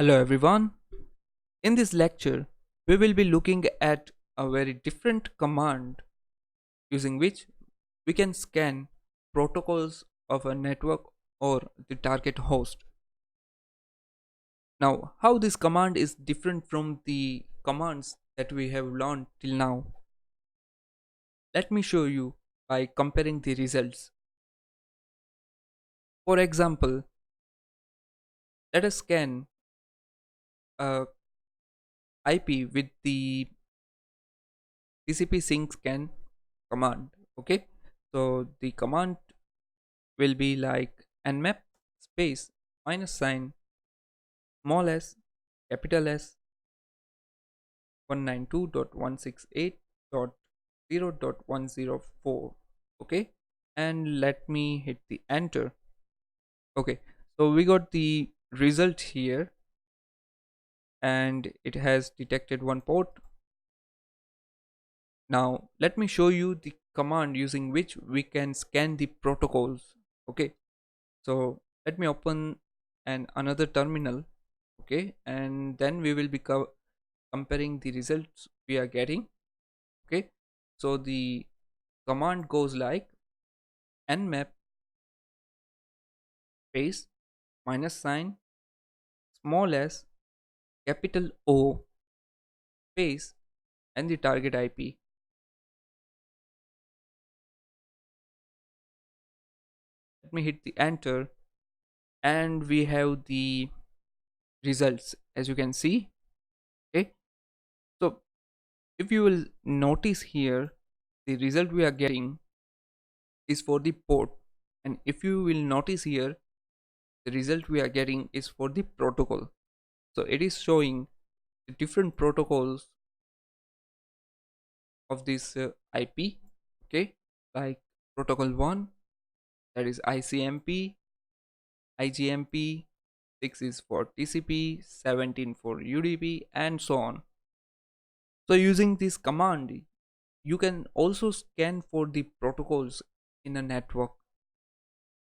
Hello everyone. In this lecture, we will be looking at a very different command using which we can scan protocols of a network or the target host. Now, how this command is different from the commands that we have learned till now. Let me show you by comparing the results. For example, let us scan a IP with the TCP sync scan command. Okay, so the command will be like nmap space minus sign small s capital S 192.168.0.104. Okay, and let me hit the enter. Okay, so we got the result here and it has detected one port. Now let me show you the command using which we can scan the protocols. Okay, so let me open another terminal. Okay, and then we will be comparing the results we are getting. Okay, so the command goes like nmap space minus sign small s capital O space and the target IP. Let me hit the enter and we have the results as you can see. Okay, so if you will notice here, the result we are getting is for the port, and if you will notice here, the result we are getting is for the protocol. So it is showing the different protocols of this IP. Okay, like protocol 1, that is ICMP, IGMP, 6 is for TCP, 17 for UDP, and so on. So using this command, you can also scan for the protocols in a network.